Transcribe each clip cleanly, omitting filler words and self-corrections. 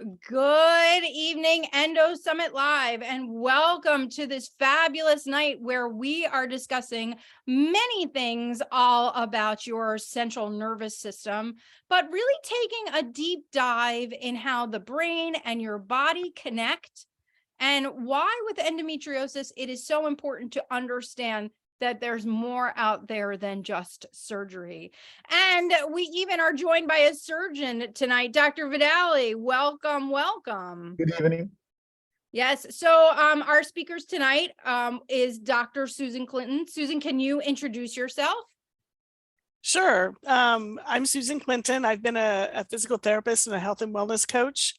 Good evening, Endo Summit Live, and welcome to this fabulous night where we are discussing many things all about your central nervous system, but really taking a deep dive in how the brain and your body connect and why with endometriosis it is so important to understand that there's more out there than just surgery. And we even are joined by a surgeon tonight, Dr. Vidali. Welcome, welcome. Good evening. Yes, so our speakers tonight is Dr. Susan Clinton. Susan, can you introduce yourself? Sure. I'm Susan Clinton. I've been a physical therapist and a health and wellness coach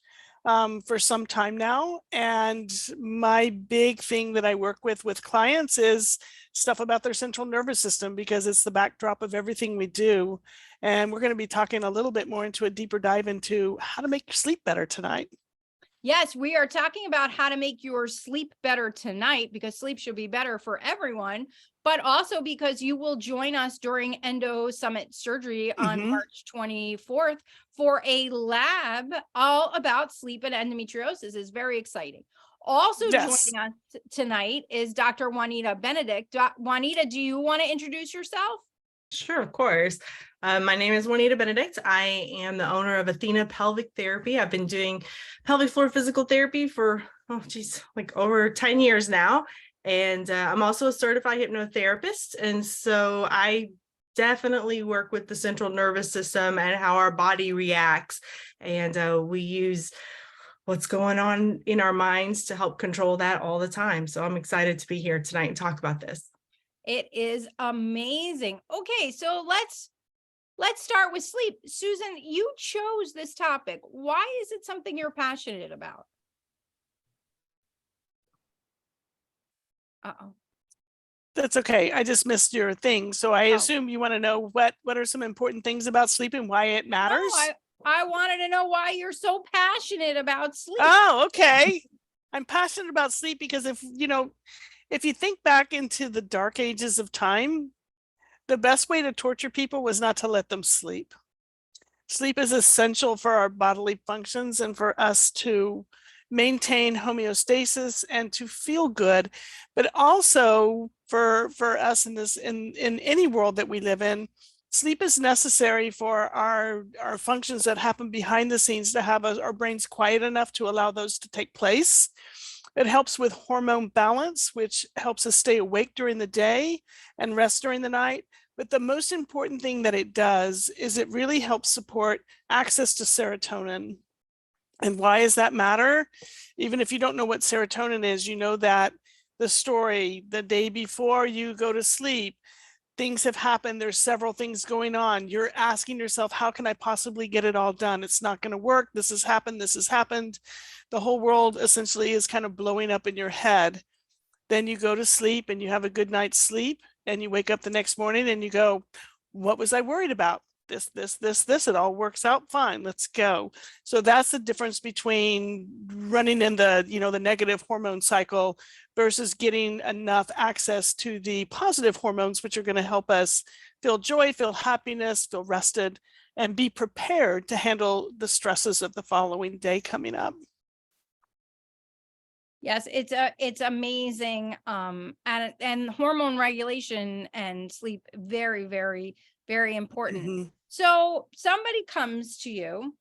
for some time now. And my big thing that I work with clients is stuff about their central nervous system, because it's the backdrop of everything we do. And we're going to be talking a little bit more into a deeper dive into how to make your sleep better tonight. Yes, we are talking about how to make your sleep better tonight, because sleep should be better for everyone, but also because you will join us during Endo Summit surgery on March 24th for a lab all about sleep and endometriosis. Is very exciting. Also joining us tonight is Dr. Juanita Benedict. Juanita, do you want to introduce yourself? Sure, of course. My name is Juanita Benedict. I am the owner of Athena Pelvic Therapy. I've been doing pelvic floor physical therapy for, like over 10 years now. And I'm also a certified hypnotherapist. And so I definitely work with the central nervous system and how our body reacts. And we use what's going on in our minds to help control that all the time. So I'm excited to be here tonight and talk about this. It is amazing. Okay, so let's start with sleep. Susan, you chose this topic. Why is it something you're passionate about? Uh-oh. That's okay. I just missed your thing. So I assume you want to know what are some important things about sleep and why it matters? No, I wanted to know why you're so passionate about sleep. Oh, okay. I'm passionate about sleep because if you think back into the dark ages of time, the best way to torture people was not to let them sleep. Sleep is essential for our bodily functions and for us to maintain homeostasis and to feel good, but also for us in any world that we live in. Sleep is necessary for our functions that happen behind the scenes, to have our brains quiet enough to allow those to take place. It helps with hormone balance, which helps us stay awake during the day and rest during the night. But the most important thing that it does is it really helps support access to serotonin. And why does that matter? Even if you don't know what serotonin is, you know that the story, the day before you go to sleep, things have happened. There's several things going on. You're asking yourself, how can I possibly get it all done? It's not going to work. This has happened. This has happened. The whole world essentially is kind of blowing up in your head. Then you go to sleep and you have a good night's sleep and you wake up the next morning and you go, what was I worried about? This, it all works out fine. Let's go. So that's the difference between running in the negative hormone cycle versus getting enough access to the positive hormones, which are going to help us feel joy, feel happiness, feel rested, and be prepared to handle the stresses of the following day coming up. Yes, it's amazing. And hormone regulation and sleep, very, very, very important. So somebody comes to you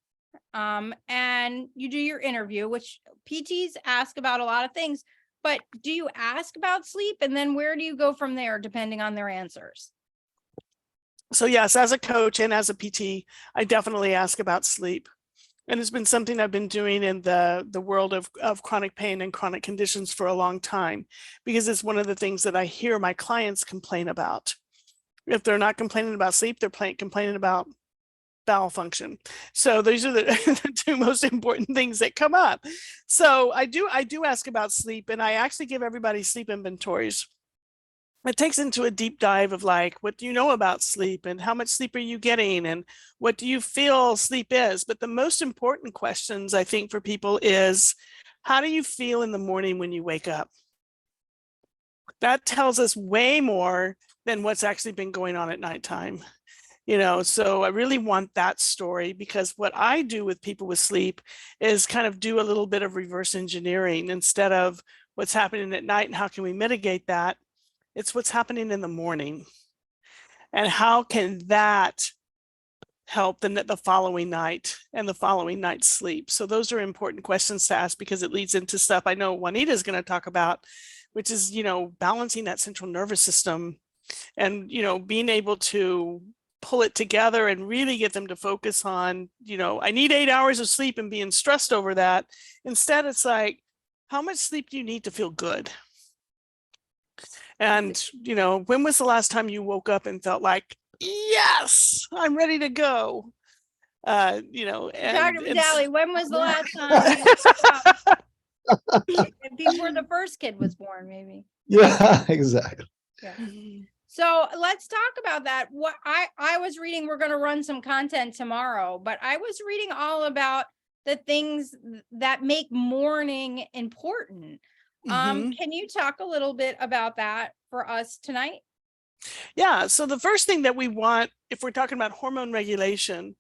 and you do your interview, which PTs ask about a lot of things, but do you ask about sleep? And then where do you go from there, depending on their answers? So yes, as a coach and as a PT, I definitely ask about sleep. And it's been something I've been doing in the world of chronic pain and chronic conditions for a long time, because it's one of the things that I hear my clients complain about. If they're not complaining about sleep, they're complaining about bowel function. So those are the two most important things that come up. So I do ask about sleep, and I actually give everybody sleep inventories. It takes into a deep dive of like, what do you know about sleep and how much sleep are you getting and what do you feel sleep is? But the most important questions I think for people is, how do you feel in the morning when you wake up? That tells us way more than what's actually been going on at nighttime. So I really want that story, because what I do with people with sleep is kind of do a little bit of reverse engineering. Instead of what's happening at night and how can we mitigate that, it's what's happening in the morning and how can that help the following night and the following night's sleep. So those are important questions to ask, because it leads into stuff I know Juanita is going to talk about, which is, balancing that central nervous system and, being able to pull it together and really get them to focus on, I need 8 hours of sleep and being stressed over that. Instead, it's like, how much sleep do you need to feel good? And, when was the last time you woke up and felt like, yes, I'm ready to go? Dr. Vidali, when was the last time before the first kid was born, maybe? Yeah, exactly. Yeah. So let's talk about that. What I was reading, we're going to run some content tomorrow, but I was reading all about the things that make morning important. Can you talk a little bit about that for us tonight? Yeah. So the first thing that we want, if we're talking about hormone regulation,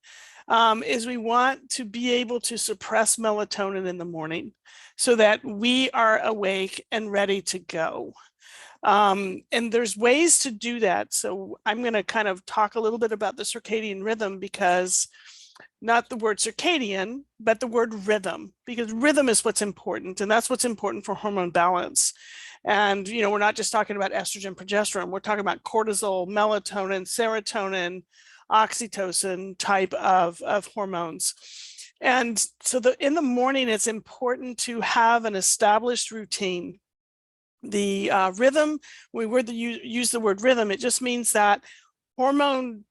is we want to be able to suppress melatonin in the morning so that we are awake and ready to go. And there's ways to do that. So I'm going to kind of talk a little bit about the circadian rhythm, because not the word circadian, but the word rhythm, because rhythm is what's important. And that's what's important for hormone balance. And, we're not just talking about estrogen, progesterone. We're talking about cortisol, melatonin, serotonin, oxytocin type of hormones. And so in the morning, it's important to have an established routine. The rhythm, when we use the word rhythm, it just means that hormone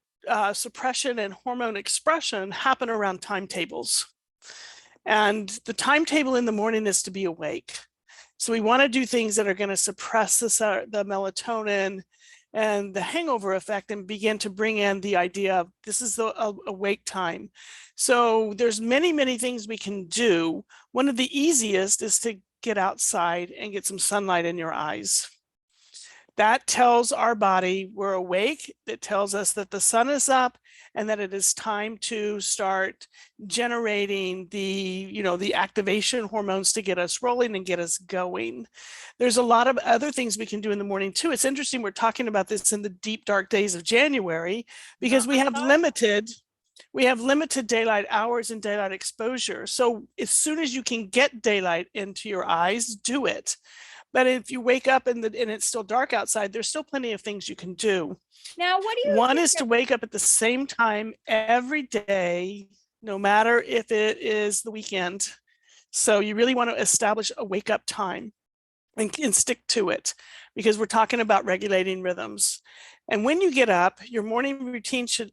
suppression and hormone expression happen around timetables. And the timetable in the morning is to be awake. So we want to do things that are going to suppress the melatonin and the hangover effect and begin to bring in the idea of this is the awake time. So there's many, many things we can do. One of the easiest is to get outside and get some sunlight in your eyes. That tells our body we're awake. It tells us that the sun is up and that it is time to start generating the activation hormones to get us rolling and get us going. There's a lot of other things we can do in the morning too. It's interesting we're talking about this in the deep, dark days of January, because we have limited daylight hours and daylight exposure. So as soon as you can get daylight into your eyes, do it. But if you wake up and it's still dark outside, there's still plenty of things you can do. Now, what do you One is to wake up at the same time every day, no matter if it is the weekend. So you really want to establish a wake up time and stick to it, because we're talking about regulating rhythms. And when you get up, your morning routine should,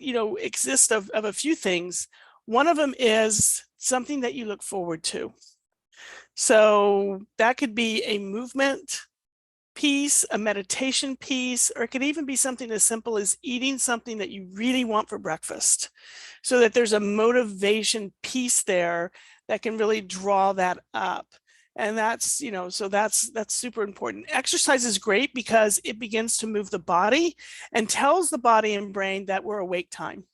exist of a few things. One of them is something that you look forward to. So that could be a movement piece, a meditation piece, or it could even be something as simple as eating something that you really want for breakfast, so that there's a motivation piece there that can really draw that up. And that's, so that's super important. Exercise is great because it begins to move the body and tells the body and brain that we're awake time.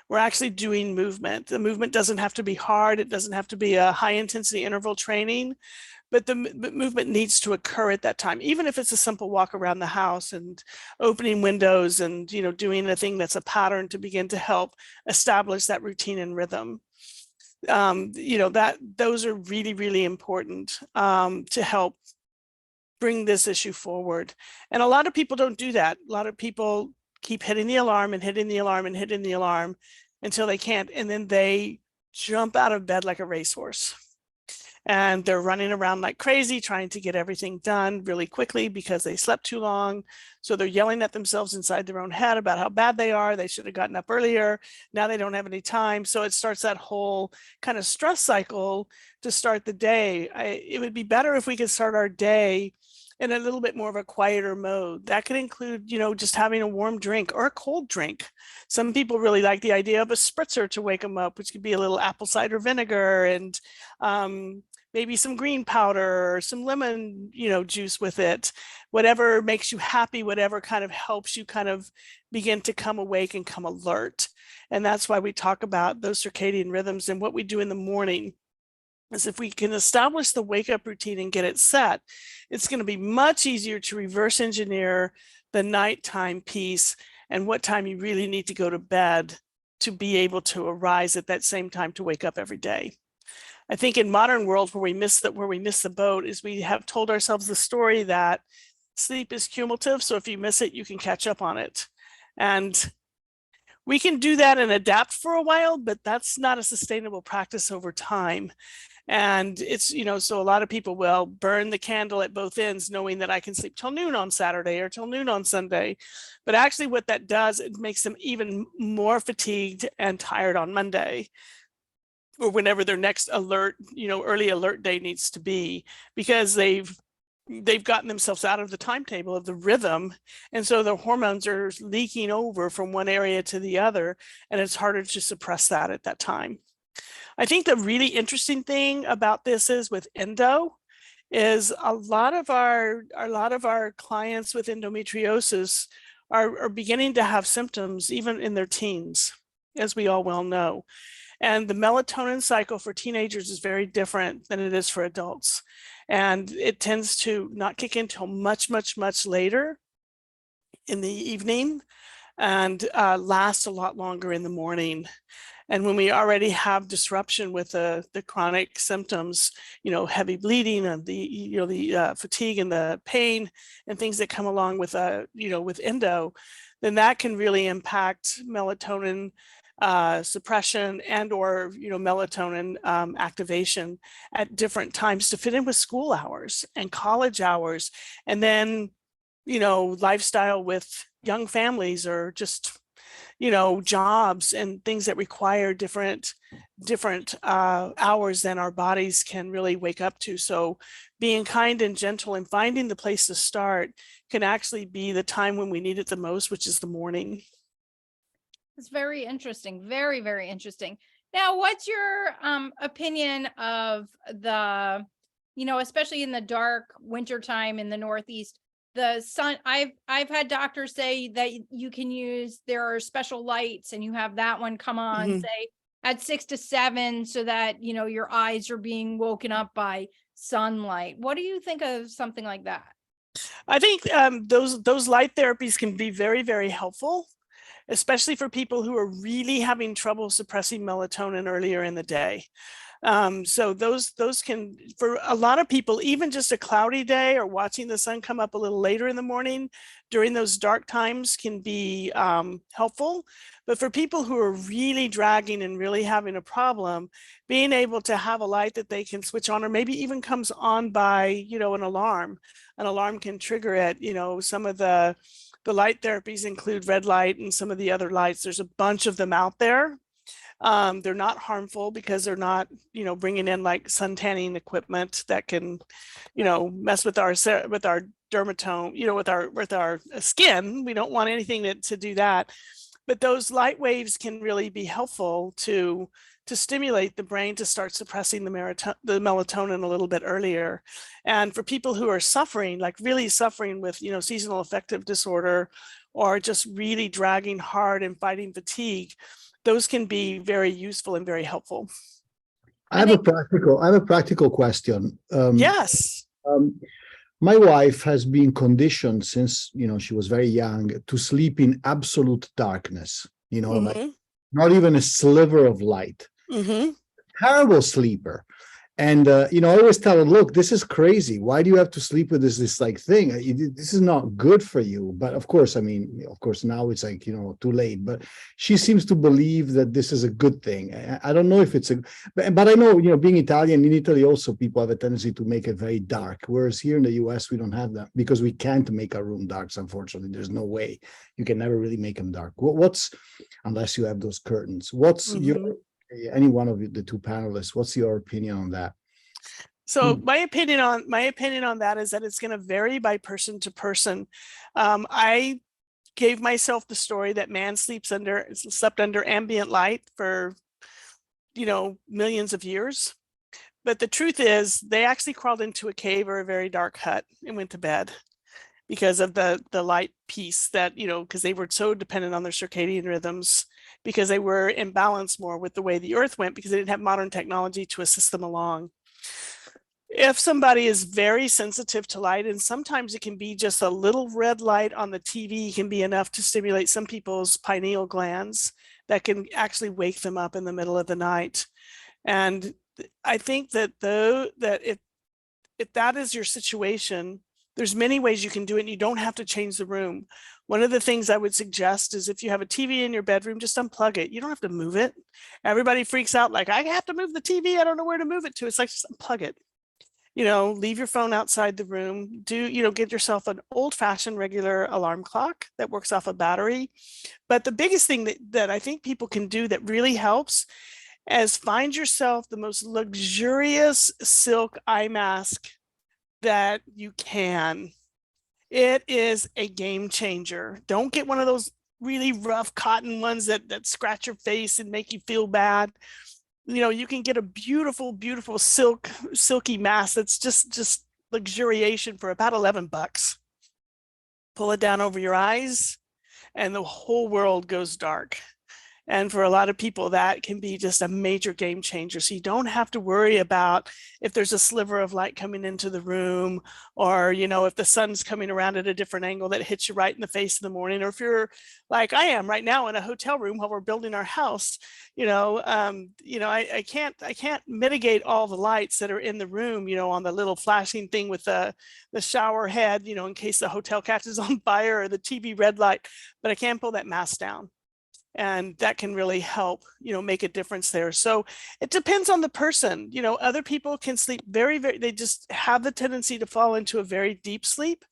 We're actually doing movement. The movement doesn't have to be hard. It doesn't have to be a high intensity interval training, but the movement needs to occur at that time, even if it's a simple walk around the house and opening windows and, doing a thing that's a pattern to begin to help establish that routine and rhythm. Those are really, really important to help bring this issue forward. And a lot of people don't do that. A lot of people keep hitting the alarm and hitting the alarm and hitting the alarm until they can't. And then they jump out of bed like a racehorse. And they're running around like crazy, trying to get everything done really quickly because they slept too long. So they're yelling at themselves inside their own head about how bad they are. They should have gotten up earlier. Now they don't have any time. So it starts that whole kind of stress cycle to start the day. It would be better if we could start our day in a little bit more of a quieter mode. That could include, just having a warm drink or a cold drink. Some people really like the idea of a spritzer to wake them up, which could be a little apple cider vinegar and maybe some green powder or some lemon, juice with it, whatever makes you happy, whatever kind of helps you kind of begin to come awake and come alert. And that's why we talk about those circadian rhythms. And what we do in the morning is, if we can establish the wake up routine and get it set, it's going to be much easier to reverse engineer the nighttime piece and what time you really need to go to bed to be able to arise at that same time to wake up every day. I think in modern world where we miss the boat is we have told ourselves the story that sleep is cumulative. So if you miss it, you can catch up on it. And we can do that and adapt for a while, but that's not a sustainable practice over time. And it's, so a lot of people will burn the candle at both ends, knowing that I can sleep till noon on Saturday or till noon on Sunday. But actually what that does, it makes them even more fatigued and tired on Monday, or whenever their next alert, early alert day needs to be, because they've gotten themselves out of the timetable of the rhythm. And so the hormones are leaking over from one area to the other, and it's harder to suppress that at that time. I think the really interesting thing about this is with endo is a lot of our clients with endometriosis are beginning to have symptoms even in their teens, as we all well know. And the melatonin cycle for teenagers is very different than it is for adults. And it tends to not kick in until much, much, much later in the evening and last a lot longer in the morning. And when we already have disruption with the chronic symptoms, heavy bleeding and the fatigue and the pain and things that come along with with endo, then that can really impact melatonin suppression and or melatonin activation at different times to fit in with school hours and college hours, and then lifestyle with young families, or just jobs and things that require different hours than our bodies can really wake up to. So being kind and gentle and finding the place to start can actually be the time when we need it the most, which is the morning. It's very interesting. Very, very interesting. Now, what's your opinion of the, especially in the dark wintertime in the Northeast, the sun? I've had doctors say that you can use, there are special lights and you have that one come on, say at 6 to 7, so that, your eyes are being woken up by sunlight. What do you think of something like that? I think those light therapies can be very, very helpful, especially for people who are really having trouble suppressing melatonin earlier in the day. So those can, for a lot of people, even just a cloudy day or watching the sun come up a little later in the morning during those dark times can be helpful. But for people who are really dragging and really having a problem, being able to have a light that they can switch on, or maybe even comes on by, an alarm can trigger it. Some of the light therapies include red light and some of the other lights. There's a bunch of them out there. They're not harmful because they're not, bringing in like sun tanning equipment that can, mess with our dermatome, with our skin. We don't want anything to do that. But those light waves can really be helpful to stimulate the brain to start suppressing the melatonin a little bit earlier. And for people who are suffering, like really suffering with, seasonal affective disorder, or just really dragging hard and fighting fatigue, those can be very useful and very helpful. I have a practical question. Yes. My wife has been conditioned since, she was very young to sleep in absolute darkness, like not even a sliver of light. Terrible sleeper. And, I always tell her, look, this is crazy. Why do you have to sleep with this like thing? This is not good for you. But of course, now it's like, too late. But she seems to believe that this is a good thing. I don't know if it's but I know, being Italian, in Italy also, people have a tendency to make it very dark. Whereas here in the US, we don't have that because we can't make our room dark. Unfortunately, there's no way. You can never really make them dark. Unless you have those curtains. Any one of the two panelists, what's your opinion on that? So my opinion on that is that it's going to vary by person to person. I gave myself the story that man slept under ambient light for millions of years, But the truth is, they actually crawled into a cave or a very dark hut and went to bed because of the light piece that, because they were so dependent on their circadian rhythms, because they were in balance more with the way the earth went, because they didn't have modern technology to assist them along. If somebody is very sensitive to light, and sometimes it can be just a little red light on the TV can be enough to stimulate some people's pineal glands that can actually wake them up in the middle of the night. And I think that if that is your situation, there's many ways you can do it, and you don't have to change the room. One of the things I would suggest is if you have a TV in your bedroom, just unplug it. You don't have to move it. Everybody freaks out like, I have to move the TV. I don't know where to move it to. It's like, just unplug it. Leave your phone outside the room. Get yourself an old-fashioned regular alarm clock that works off a battery. But the biggest thing that I think people can do that really helps is find yourself the most luxurious silk eye mask that you can. It is a game changer. Don't get one of those really rough cotton ones that scratch your face and make you feel bad. You can get a beautiful, beautiful silky mask that's just luxuriation for about $11. Pull it down over your eyes and the whole world goes dark. And for a lot of people, that can be just a major game changer. So you don't have to worry about if there's a sliver of light coming into the room, or, if the sun's coming around at a different angle that hits you right in the face in the morning, or if you're like I am right now in a hotel room while we're building our house, I can't mitigate all the lights that are in the room, on the little flashing thing with the shower head, in case the hotel catches on fire, or the TV red light, but I can pull that mask down. And that can really help, make a difference there. So it depends on the person. Other people can sleep very, very, they just have the tendency to fall into a very deep sleep.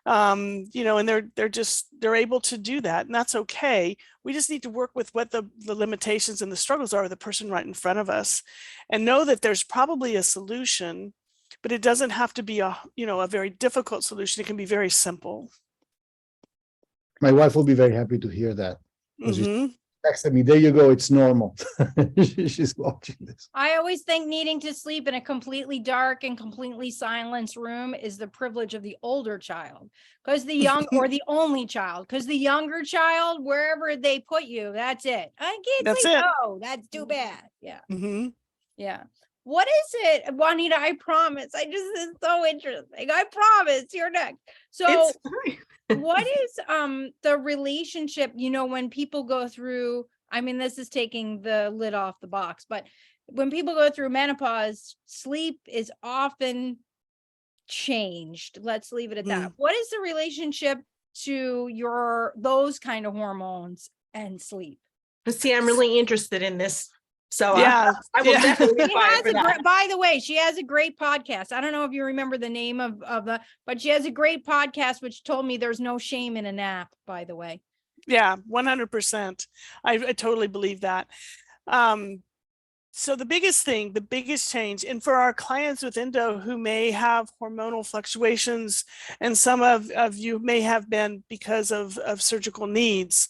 And they're able to do that, and that's okay. We just need to work with what the limitations and the struggles are of the person right in front of us, and know that there's probably a solution, but it doesn't have to be a very difficult solution. It can be very simple. My wife will be very happy to hear that. Mm-hmm. Texted me, there you go, it's normal. She's watching this. I always think needing to sleep in a completely dark and completely silenced room is the privilege of the older child, because the young or the only child, because the younger child, wherever they put you, that's it. I can't sleep. No, that's too bad. Yeah. Mm-hmm. Yeah. What is it, Juanita? I promise. This is so interesting. I promise you're next. So what is the relationship, when people go through, this is taking the lid off the box, but when people go through menopause, sleep is often changed. Let's leave it at that. What is the relationship to those kind of hormones and sleep? See, I'm really interested in this. So yeah, I will definitely. By the way, she has a great podcast. I don't know if you remember the name of but she has a great podcast which told me there's no shame in a nap, by the way. Yeah, 100%. I totally believe that. So the biggest change, and for our clients with endo who may have hormonal fluctuations, and some of you may have been because of surgical needs,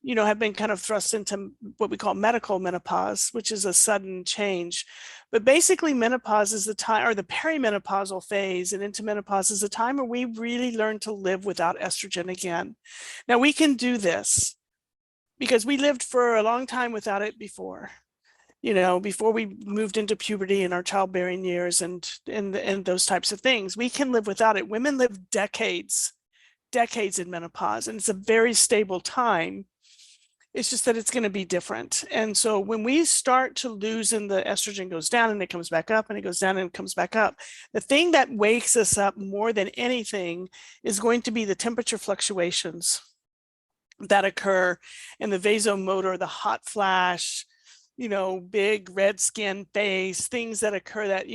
have been kind of thrust into what we call medical menopause, which is a sudden change. But basically menopause is the time, or the perimenopausal phase and into menopause is a time where we really learn to live without estrogen again. Now we can do this because we lived for a long time without it before. Before we moved into puberty and our childbearing years and those types of things, we can live without it. Women live decades in menopause, and it's a very stable time. It's just that it's going to be different. And so when we start to lose and the estrogen goes down and it comes back up and it goes down and it comes back up, the thing that wakes us up more than anything is going to be the temperature fluctuations that occur in the vasomotor, the hot flash, big red skin face, things that occur that,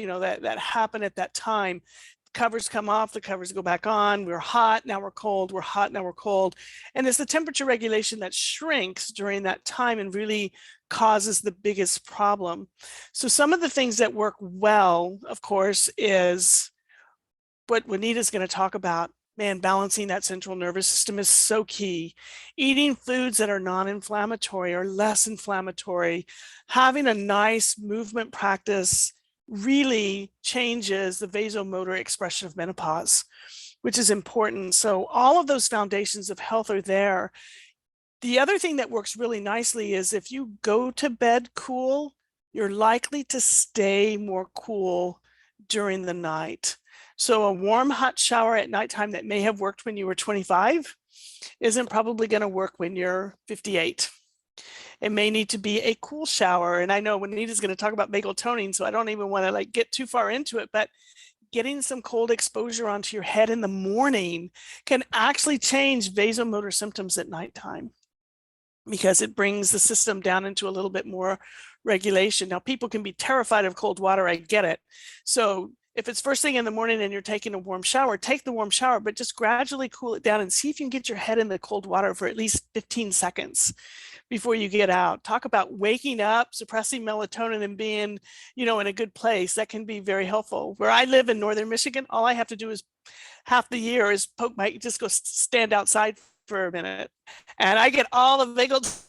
that happen at that time. Covers come off, the covers go back on. We're hot, now we're cold. We're hot, now we're cold. And it's the temperature regulation that shrinks during that time and really causes the biggest problem. So some of the things that work well, of course, is what Juanita's going to talk about. Man, balancing that central nervous system is so key. Eating foods that are non-inflammatory or less inflammatory, having a nice movement practice really changes the vasomotor expression of menopause, which is important. So all of those foundations of health are there. The other thing that works really nicely is if you go to bed cool, you're likely to stay more cool during the night. So a warm, hot shower at nighttime that may have worked when you were 25 isn't probably going to work when you're 58. It may need to be a cool shower. And I know Juanita's going to talk about vagal toning, so I don't even want to like get too far into it, but getting some cold exposure onto your head in the morning can actually change vasomotor symptoms at nighttime, because it brings the system down into a little bit more regulation. Now, people can be terrified of cold water. I get it. So if it's first thing in the morning and you're taking a warm shower, take the warm shower, but just gradually cool it down and see if you can get your head in the cold water for at least 15 seconds before you get out. Talk about waking up, suppressing melatonin, and being, in a good place. That can be very helpful. Where I live in northern Michigan, all I have to do is half the year is just go stand outside for a minute, and I get all the vagal.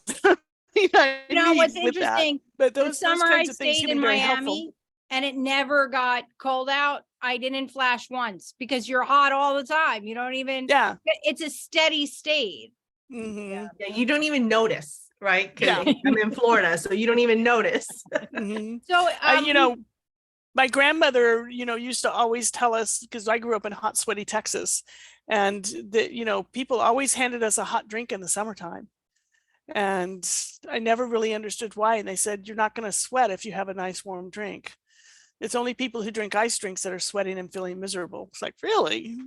What's interesting? But the summer I stayed in Miami, helpful. And it never got cold out. I didn't flash once because you're hot all the time. You don't even. Yeah. It's a steady state. Mm-hmm. Yeah, you don't even notice, right? Because I'm in Florida, so you don't even notice. Mm-hmm. So, my grandmother, used to always tell us, because I grew up in hot, sweaty Texas, and people always handed us a hot drink in the summertime. And I never really understood why. And they said, you're not going to sweat if you have a nice warm drink. It's only people who drink ice drinks that are sweating and feeling miserable. It's like, really?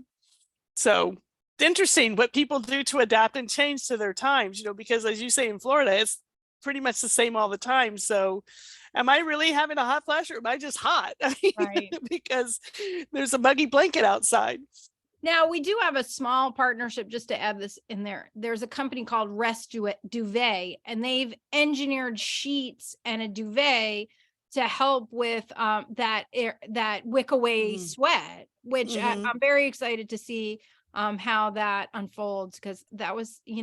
So it's interesting what people do to adapt and change to their times, because as you say, in Florida, it's pretty much the same all the time. So am I really having a hot flash, or am I just hot? Right. Because there's a muggy blanket outside. Now, we do have a small partnership, just to add this in there. There's a company called Rest Duvet, and they've engineered sheets and a duvet to help with that wick away sweat, which I'm very excited to see how that unfolds, because that was, we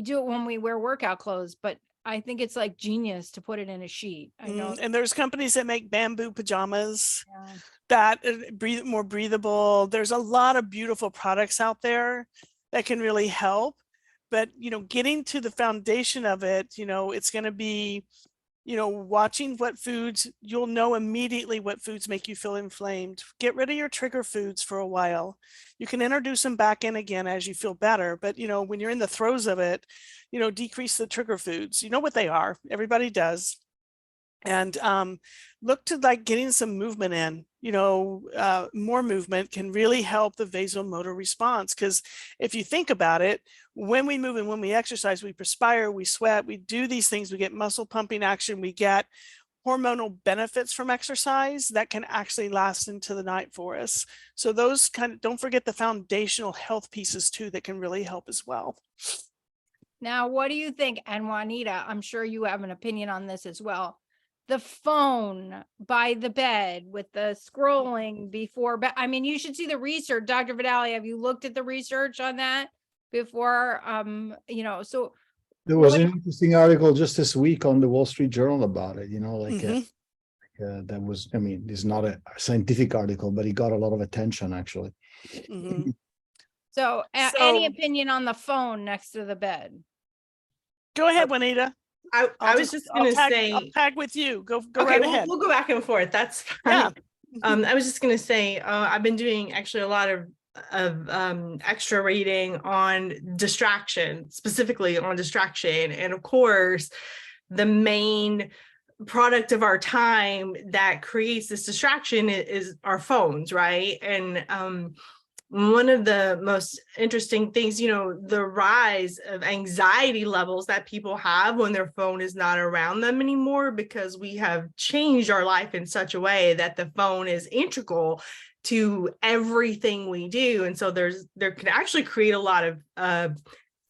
do it when we wear workout clothes, but I think it's like genius to put it in a sheet. I know. And there's companies that make bamboo pajamas that are more breathable. There's a lot of beautiful products out there that can really help. But, getting to the foundation of it, it's going to be, watching what foods, you'll know immediately what foods make you feel inflamed. Get rid of your trigger foods for a while. You can introduce them back in again as you feel better. But, when you're in the throes of it, decrease the trigger foods. You know what they are. Everybody does. And look to like getting some movement in. More movement can really help the vasomotor response, because if you think about it, when we move and when we exercise, we perspire, we sweat, we do these things, we get muscle pumping action, we get hormonal benefits from exercise that can actually last into the night for us. So those don't forget the foundational health pieces too that can really help as well. Now, what do you think? And Juanita, I'm sure you have an opinion on this as well. The phone by the bed with the scrolling before bed. I mean, you should see the research. Dr. Vidali, have you looked at the research on that before? So there was an interesting article just this week on the Wall Street Journal about it, that was, it's not a scientific article, but it got a lot of attention actually. Mm-hmm. So any opinion on the phone next to the bed? Go ahead, Juanita. I was just going to say, I'll tag with you. Go okay, right ahead. We'll go back and forth. That's fine. Yeah. I was just going to say, I've been doing actually a lot of extra reading on distraction, specifically on distraction. And of course, the main product of our time that creates this distraction is our phones, right? And one of the most interesting things, the rise of anxiety levels that people have when their phone is not around them anymore, because we have changed our life in such a way that the phone is integral to everything we do. And so there can actually create a lot of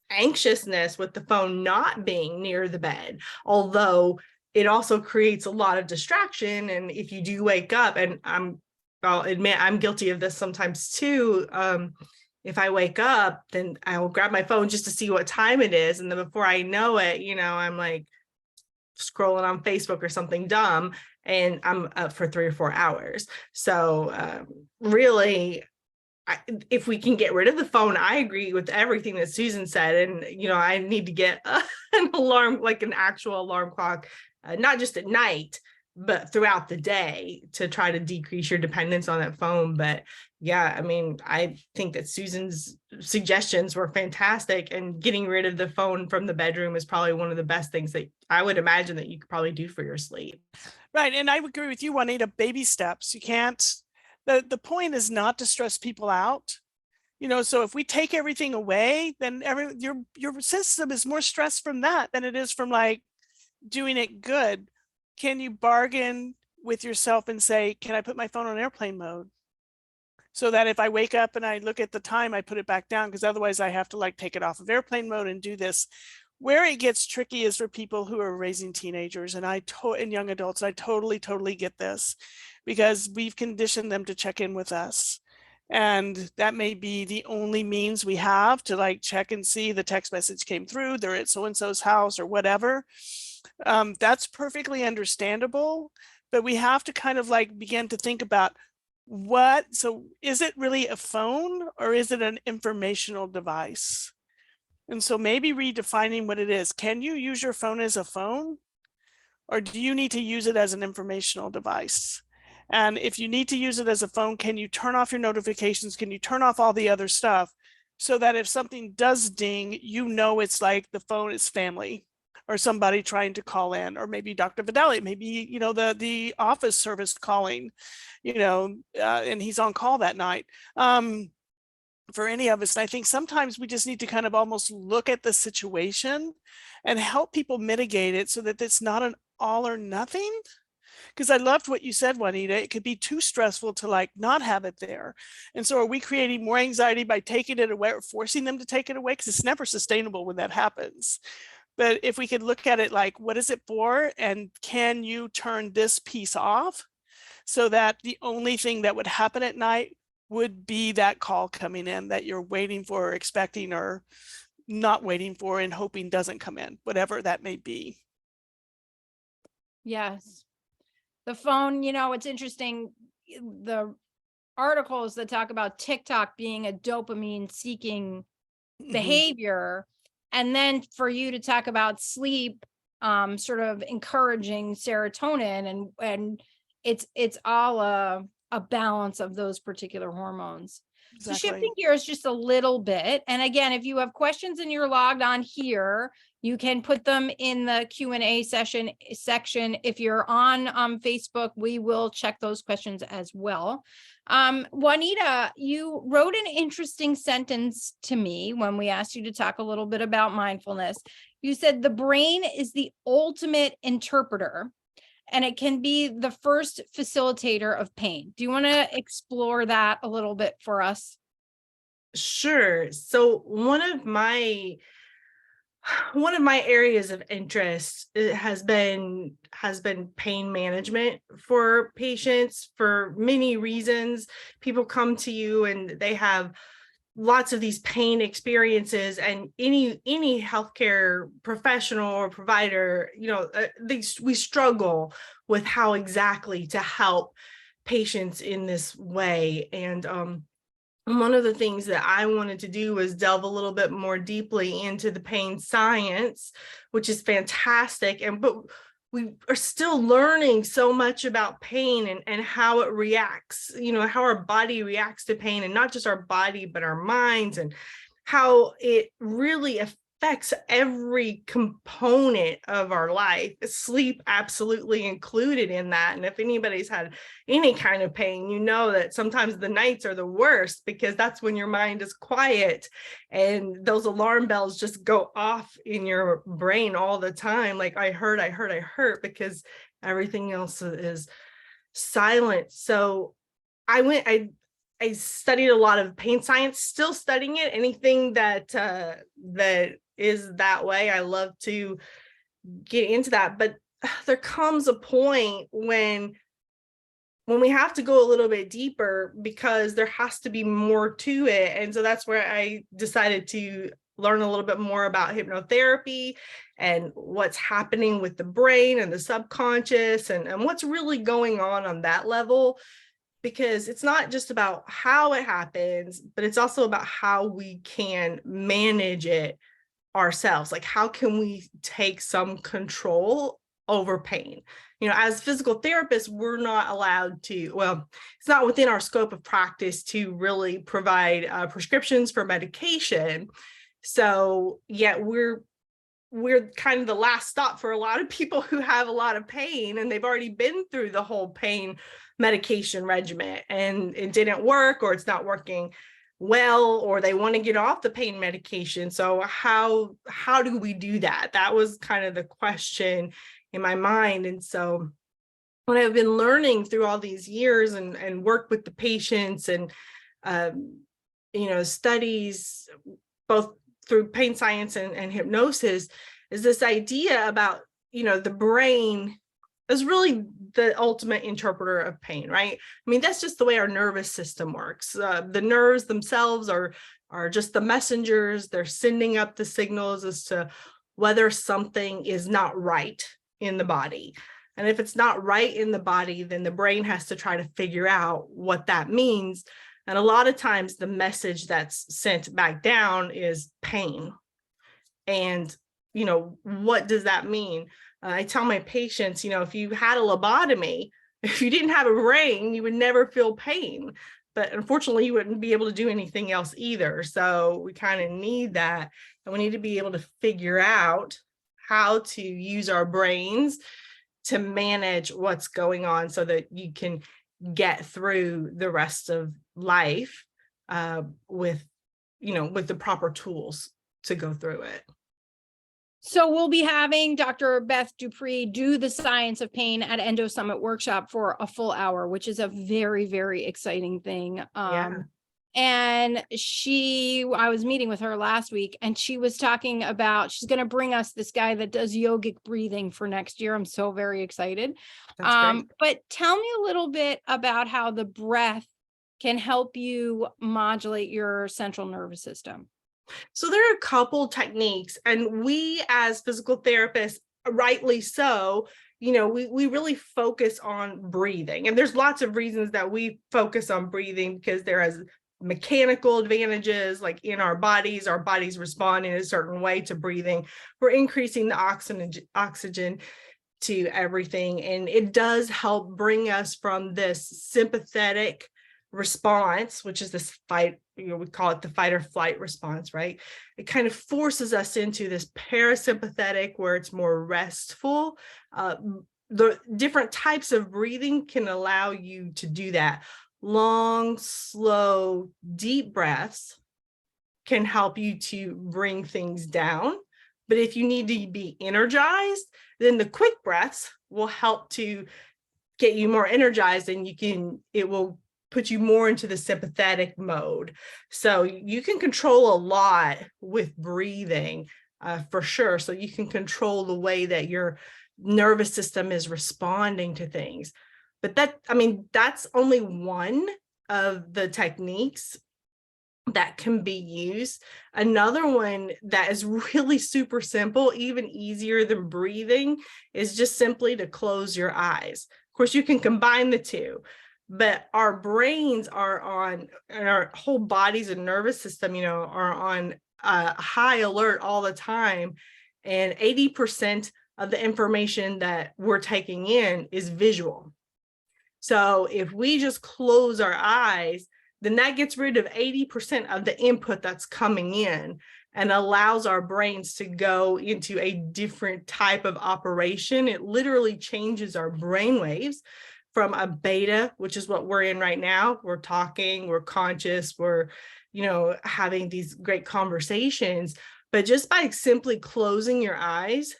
anxiousness with the phone not being near the bed, although it also creates a lot of distraction. And if you do wake up, and I'll admit I'm guilty of this sometimes too. If I wake up, then I will grab my phone just to see what time it is. And then before I know it, I'm like scrolling on Facebook or something dumb, and I'm up for 3 or 4 hours. So really, if we can get rid of the phone, I agree with everything that Susan said. And, I need to get an alarm, like an actual alarm clock, not just at night, but throughout the day, to try to decrease your dependence on that phone. But yeah, I mean, I think that Susan's suggestions were fantastic, and getting rid of the phone from the bedroom is probably one of the best things that I would imagine that you could probably do for your sleep. Right. And I would agree with you, Juanita, baby steps. You can't, the point is not to stress people out. So if we take everything away, then your system is more stressed from that than it is from like doing it good. Can you bargain with yourself and say, can I put my phone on airplane mode? So that if I wake up and I look at the time, I put it back down, because otherwise I have to like take it off of airplane mode and do this. Where it gets tricky is for people who are raising teenagers and young adults. I totally get this, because we've conditioned them to check in with us. And that may be the only means we have to like check and see the text message came through, they're at so-and-so's house or whatever. That's perfectly understandable, but we have to kind of like begin to think about so is it really a phone or is it an informational device? And so maybe redefining what it is. Can you use your phone as a phone, or do you need to use it as an informational device? And if you need to use it as a phone, can you turn off your notifications? Can you turn off all the other stuff, so that if something does ding, it's like the phone is family or somebody trying to call in, or maybe Dr. Vidali, maybe, the office service calling, and he's on call that night. For any of us. And I think sometimes we just need to kind of almost look at the situation and help people mitigate it, so that it's not an all or nothing. Because I loved what you said, Juanita. It could be too stressful to like not have it there. And so are we creating more anxiety by taking it away or forcing them to take it away? Because it's never sustainable when that happens. But if we could look at it like, what is it for? And can you turn this piece off, so that the only thing that would happen at night would be that call coming in that you're waiting for, or expecting, or not waiting for and hoping doesn't come in, whatever that may be. Yes. The phone, it's interesting. The articles that talk about TikTok being a dopamine seeking behavior. And then for you to talk about sleep, sort of encouraging serotonin, and it's all a balance of those particular hormones. Exactly. So shifting gears just a little bit. And again, if you have questions and you're logged on here, you can put them in the Q&A section. If you're on Facebook, we will check those questions as well. Juanita, you wrote an interesting sentence to me when we asked you to talk a little bit about mindfulness. You said the brain is the ultimate interpreter, and it can be the first facilitator of pain. Do you want to explore that a little bit for us? Sure. So one of my areas of interest has been pain management for patients for many reasons. People come to you and they have lots of these pain experiences, and any healthcare professional or provider, we struggle with how exactly to help patients in this way. And one of the things that I wanted to do was delve a little bit more deeply into the pain science, which is fantastic. But we are still learning so much about pain and how it reacts, how our body reacts to pain, and not just our body, but our minds, and how it really affects every component of our life, sleep absolutely included in that. And if anybody's had any kind of pain, that sometimes the nights are the worst, because that's when your mind is quiet and those alarm bells just go off in your brain all the time. Like, I hurt, because everything else is silent. So I studied a lot of pain science, still studying it. Anything that is that way, I love to get into that. But there comes a point when we have to go a little bit deeper, because there has to be more to it. And so that's where I decided to learn a little bit more about hypnotherapy and what's happening with the brain and the subconscious and what's really going on that level, because it's not just about how it happens, but it's also about how we can manage it ourselves. Like, how can we take some control over pain? You know, as physical therapists, we're not allowed to, well, it's not within our scope of practice to really provide prescriptions for medication. So yet we're kind of the last stop for a lot of people who have a lot of pain, and they've already been through the whole pain medication regimen and it didn't work, or it's not working well, or they want to get off the pain medication. So how do we do that? That was kind of the question in my mind. And so what I've been learning through all these years and work with the patients and you know, studies both through pain science and hypnosis is this idea about, you know, the brain is really the ultimate interpreter of pain, right? I mean, that's just the way our nervous system works. The nerves themselves are just the messengers. They're sending up the signals as to whether something is not right in the body. And if it's not right in the body, then the brain has to try to figure out what that means. And a lot of times the message that's sent back down is pain. And, you know, what does that mean? I tell my patients, you know, if you had a lobotomy, if you didn't have a brain, you would never feel pain. But unfortunately, you wouldn't be able to do anything else either. So we kind of need that. And we need to be able to figure out how to use our brains to manage what's going on so that you can get through the rest of life with, you know, with the proper tools to go through it. So we'll be having Dr. Beth Dupree do the science of pain at Endo Summit workshop for a full hour, which is a very, very exciting thing. And I was meeting with her last week, and she was talking about, she's going to bring us this guy that does yogic breathing for next year. I'm so very excited. That's great. But tell me a little bit about how the breath can help you modulate your central nervous system. So there are a couple techniques, and we as physical therapists, rightly so, you know, we really focus on breathing. And there's lots of reasons that we focus on breathing, because there is mechanical advantages, like in our bodies respond in a certain way to breathing. We're increasing the oxygen to everything. And it does help bring us from this sympathetic response, which is this fight, you know, we call it the fight or flight response, right? It kind of forces us into this parasympathetic where it's more restful. The different types of breathing can allow you to do that. Long, slow, deep breaths can help you to bring things down. But if you need to be energized, then the quick breaths will help to get you more energized, and it will put you more into the sympathetic mode. So you can control a lot with breathing for sure. So you can control the way that your nervous system is responding to things. But that's only one of the techniques that can be used. Another one that is really super simple, even easier than breathing, is just simply to close your eyes. Of course, you can combine the two. But our brains and our whole bodies and nervous system, you know, are on high alert all the time. And 80% of the information that we're taking in is visual. So if we just close our eyes, then that gets rid of 80% of the input that's coming in and allows our brains to go into a different type of operation. It literally changes our brain waves from a beta, which is what we're in right now. We're talking, we're conscious, we're, you know, having these great conversations. But just by simply closing your eyes,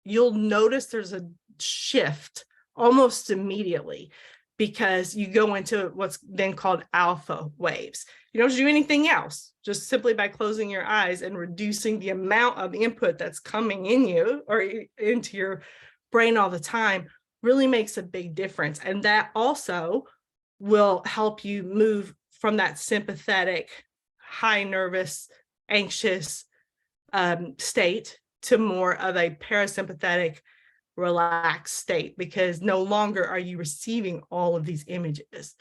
you'll notice there's a shift almost immediately, because you go into what's then called alpha waves. You don't do anything else, just simply by closing your eyes and reducing the amount of input that's coming in you or into your brain all the time really makes a big difference. And that also will help you move from that sympathetic, high nervous, anxious state to more of a parasympathetic, relaxed state, because no longer are you receiving all of these images.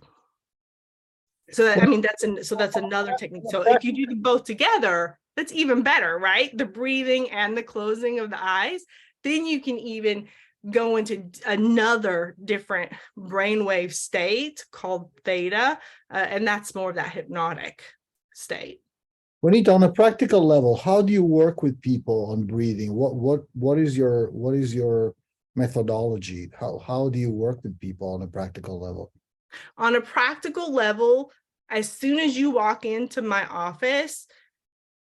So that, I mean, that's another technique. So if you do them both together, that's even better, right? The breathing and the closing of the eyes, then you can even go into another different brainwave state called theta, and that's more of that hypnotic state. Juanita, on a practical level, how do you work with people on breathing? What is your methodology? How do you work with people on a practical level? On a practical level, as soon as you walk into my office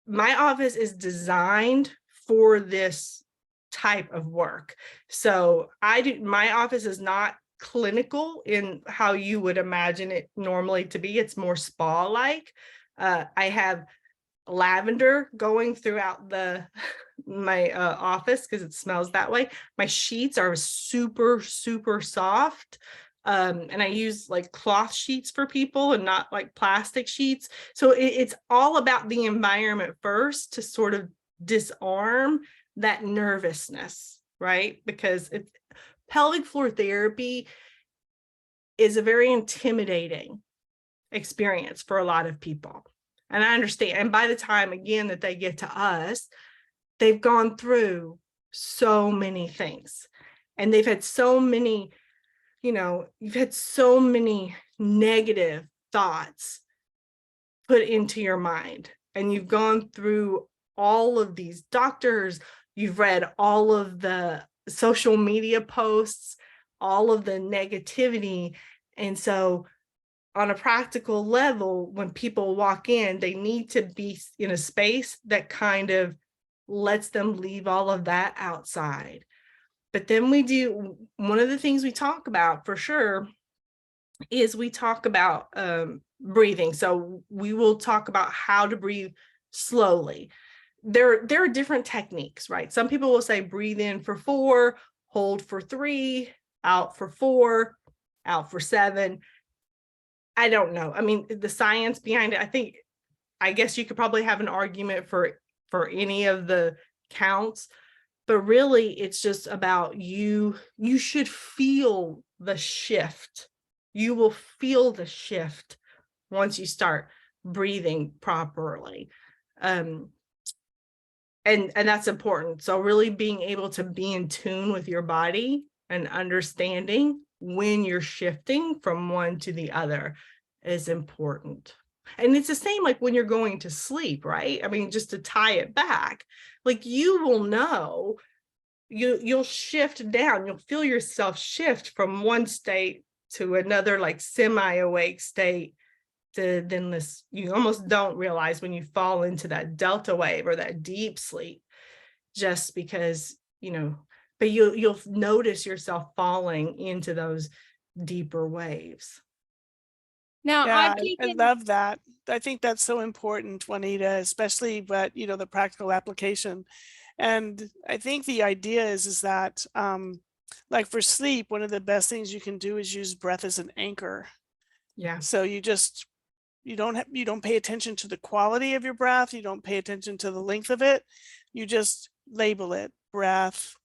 is designed for this type of work. So my office is not clinical in how you would imagine it normally to be. It's more spa-like. I have lavender going throughout my office because it smells that way. My sheets are super, super soft. And I use like cloth sheets for people and not like plastic sheets. So it's all about the environment first to sort of disarm that nervousness, right? Because pelvic floor therapy is a very intimidating experience for a lot of people. And I understand. And by the time, again, that they get to us, they've gone through so many things. And they've had so many, you've had so many negative thoughts put into your mind. And you've gone through all of these doctors, you've read all of the social media posts, all of the negativity. And so on a practical level, when people walk in, they need to be in a space that kind of lets them leave all of that outside. But then one of the things we talk about for sure is we talk about breathing. So we will talk about how to breathe slowly. There are different techniques, right? Some people will say breathe in for 4, hold for 3, out for 4, out for 7. I don't know. I mean, the science behind it, I guess you could probably have an argument for any of the counts, but really it's just about you should feel the shift. You will feel the shift once you start breathing properly. And that's important. So really being able to be in tune with your body and understanding when you're shifting from one to the other is important. And it's the same like when you're going to sleep, right? I mean, just to tie it back, like you will know, you'll shift down, you'll feel yourself shift from one state to another, like semi-awake state, to then this, you almost don't realize when you fall into that delta wave or that deep sleep, just because, but you'll notice yourself falling into those deeper waves. Now, Yeah, I love that. I think that's so important, Juanita, especially the practical application. And I think the idea is that like for sleep, one of the best things you can do is use breath as an anchor. Yeah. So you don't pay attention to the quality of your breath. You don't pay attention to the length of it. You just label it breath.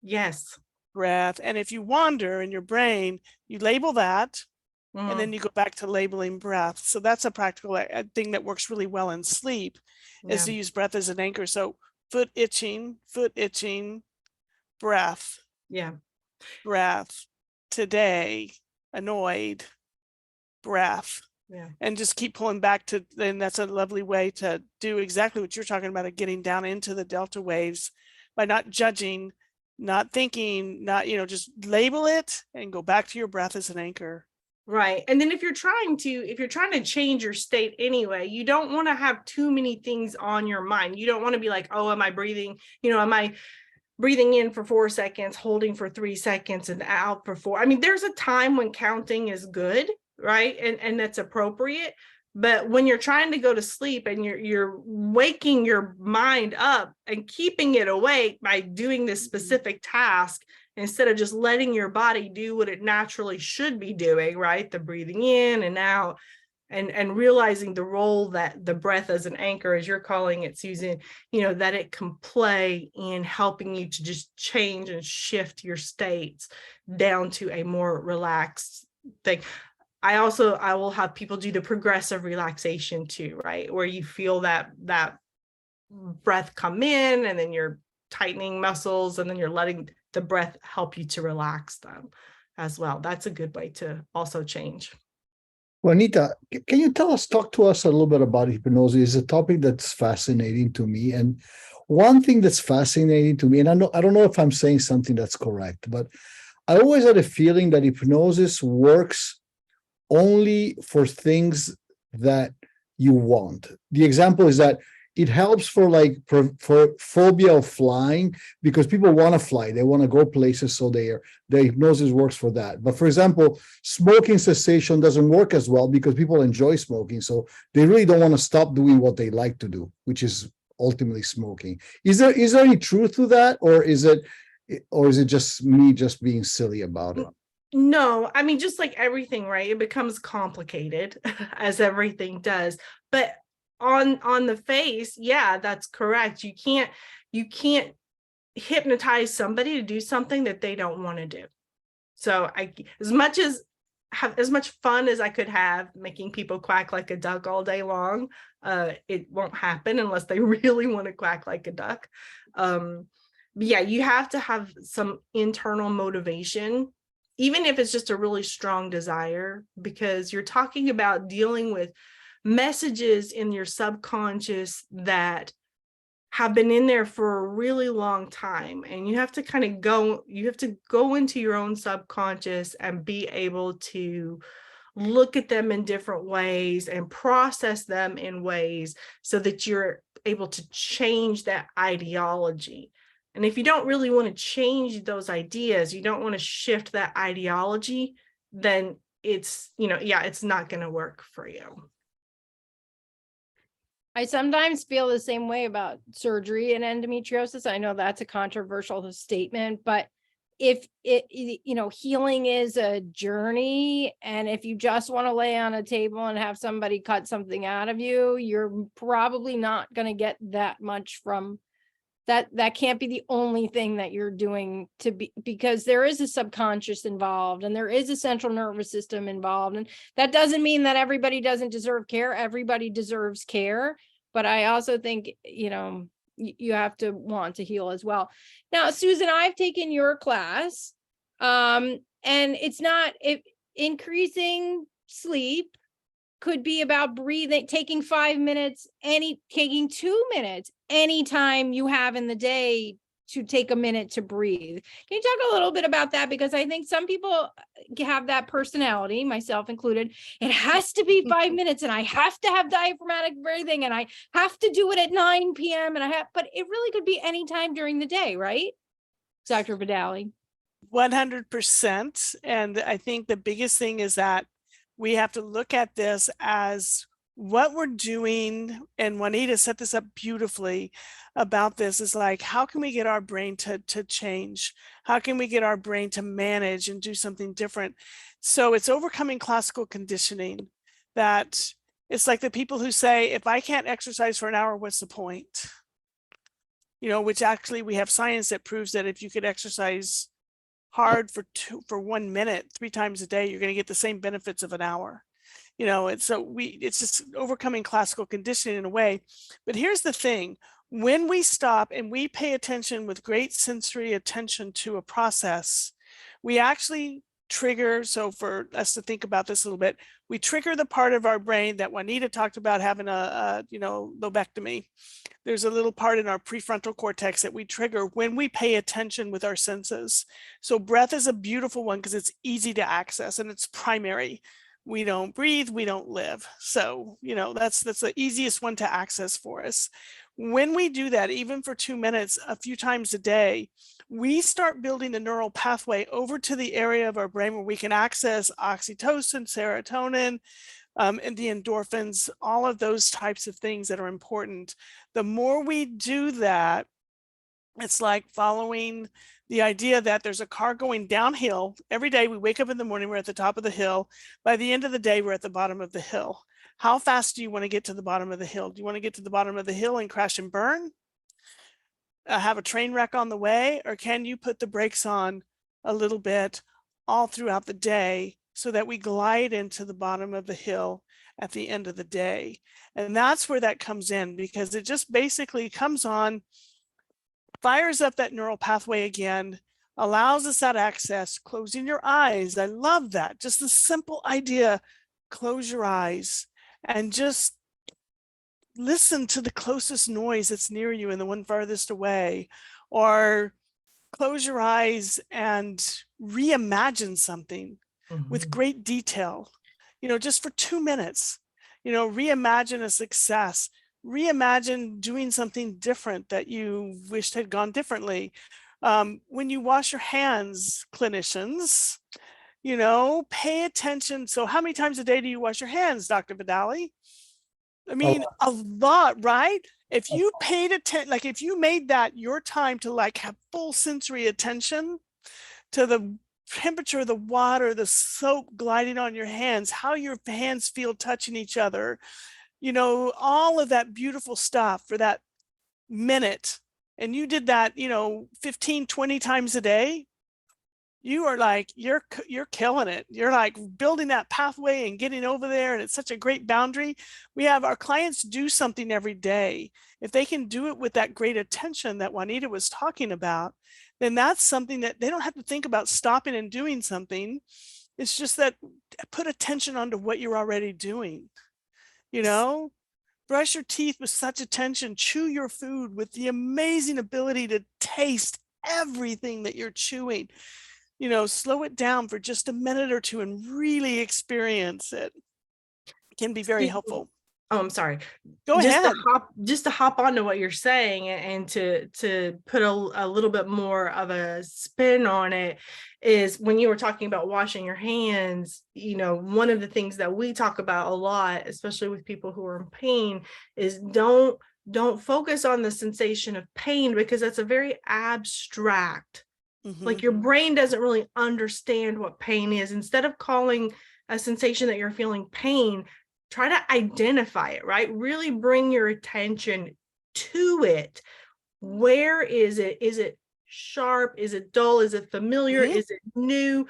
Yes. Breath. And if you wander in your brain, you label that. And then you go back to labeling breath. So that's a practical thing that works really well in sleep, is to use breath as an anchor. So foot itching, breath. Yeah. Breath. Today, annoyed, breath. Yeah. And just keep pulling back to, and that's a lovely way to do exactly what you're talking about, of getting down into the delta waves by not judging, not thinking, just label it and go back to your breath as an anchor. Right. And then if you're trying to change your state anyway, you don't want to have too many things on your mind. You don't want to be like, oh, am I breathing in for 4 seconds, holding for 3 seconds and out for 4? I mean, there's a time when counting is good, right? And that's appropriate. But when you're trying to go to sleep and you're waking your mind up and keeping it awake by doing this specific task, instead of just letting your body do what it naturally should be doing, right? The breathing in and out, and realizing the role that the breath as an anchor, as you're calling it, Susan, that it can play in helping you to just change and shift your states down to a more relaxed thing. I will have people do the progressive relaxation too, right? Where you feel that breath come in, and then you're tightening muscles, and then you're letting the breath help you to relax them as well. That's a good way to also change. Juanita, can you talk to us a little bit about hypnosis? It's a topic that's fascinating to me. And one thing that's fascinating to me, and I don't know if I'm saying something that's correct, but I always had a feeling that hypnosis works only for things that you want. The example is that it helps for phobia of flying, because people want to fly, they want to go places, so the hypnosis works for that. But for example, smoking cessation doesn't work as well because people enjoy smoking, so they really don't want to stop doing what they like to do, which is ultimately smoking. Is there any truth to that, or is it just me just being silly about it? No, I mean, just like everything, right? It becomes complicated as everything does. But on the face, yeah, that's correct. You can't hypnotize somebody to do something that they don't want to do. So as much fun as I could have making people quack like a duck all day long, it won't happen unless they really want to quack like a duck. But yeah, you have to have some internal motivation, even if it's just a really strong desire, because you're talking about dealing with messages in your subconscious that have been in there for a really long time. And you have to go into your own subconscious and be able to look at them in different ways and process them in ways so that you're able to change that ideology. And if you don't really want to change those ideas, you don't want to shift that ideology, then it's not going to work for you. I sometimes feel the same way about surgery and endometriosis. I know that's a controversial statement, but if healing is a journey, and if you just want to lay on a table and have somebody cut something out of you, you're probably not going to get that much from that. That can't be the only thing that you're doing because there is a subconscious involved, and there is a central nervous system involved. And that doesn't mean that everybody doesn't deserve care. Everybody deserves care. But I also think, you have to want to heal as well. Now, Susan, I've taken your class, and it's not increasing sleep could be about breathing, taking 5 minutes, taking 2 minutes, anytime you have in the day to take a minute to breathe. Can you talk a little bit about that? Because I think some people have that personality, myself included. It has to be 5 minutes, and I have to have diaphragmatic breathing, and I have to do it at 9 p.m. But it really could be any time during the day, right? Dr. Vidali. 100%. And I think the biggest thing is that we have to look at this as what we're doing. And Juanita set this up beautifully about this, is like, how can we get our brain to change? How can we get our brain to manage and do something different? So it's overcoming classical conditioning. That it's like the people who say, if I can't exercise for an hour, what's the point? Which actually we have science that proves that if you could exercise hard for 1 minute, 3 times a day, you're going to get the same benefits of an hour. It's just overcoming classical conditioning in a way. But here's the thing: when we stop and we pay attention with great sensory attention to a process, we actually trigger. So for us to think about this a little bit, we trigger the part of our brain that Juanita talked about having a lobectomy. There's a little part in our prefrontal cortex that we trigger when we pay attention with our senses. So breath is a beautiful one because it's easy to access and it's primary. We don't breathe, we don't live. So, that's the easiest one to access for us. When we do that, even for 2 minutes, a few times a day, we start building a neural pathway over to the area of our brain where we can access oxytocin, serotonin, and the endorphins, all of those types of things that are important. The more we do that, it's like following the idea that there's a car going downhill. Every day we wake up in the morning, we're at the top of the hill. By the end of the day, we're at the bottom of the hill. How fast do you want to get to the bottom of the hill? Do you want to get to the bottom of the hill and crash and burn? Have a train wreck on the way? Or can you put the brakes on a little bit all throughout the day so that we glide into the bottom of the hill at the end of the day? And that's where that comes in, because it just basically comes on, fires up that neural pathway again, allows us that access, closing your eyes. I love that. Just the simple idea, close your eyes and just listen to the closest noise that's near you and the one farthest away, or close your eyes and reimagine something with great detail, just for 2 minutes, reimagine a success, reimagine doing something different that you wished had gone differently. When you wash your hands, clinicians, pay attention. So how many times a day do you wash your hands, Dr. Vidali? I mean, a lot, right? If you paid attention, like if you made that your time to like have full sensory attention to the temperature of the water, the soap gliding on your hands, how your hands feel touching each other, all of that beautiful stuff for that minute, and you did that, 15, 20 times a day, you are like, you're killing it. You're like building that pathway and getting over there. And it's such a great boundary. We have our clients do something every day. If they can do it with that great attention that Juanita was talking about, then that's something that they don't have to think about stopping and doing something. It's just that put attention onto what you're already doing, brush your teeth with such attention, chew your food with the amazing ability to taste everything that you're chewing. Slow it down for just a minute or two and really experience it. It can be very helpful. Oh, I'm sorry. Go ahead. Just to hop onto what you're saying and to put a little bit more of a spin on it is when you were talking about washing your hands, one of the things that we talk about a lot, especially with people who are in pain, is don't focus on the sensation of pain, because that's a very abstract. Like your brain doesn't really understand what pain is. Instead of calling a sensation that you're feeling pain, try to identify it, right? Really bring your attention to it. Where is it? Is it sharp? Is it dull? Is it familiar? Is it new?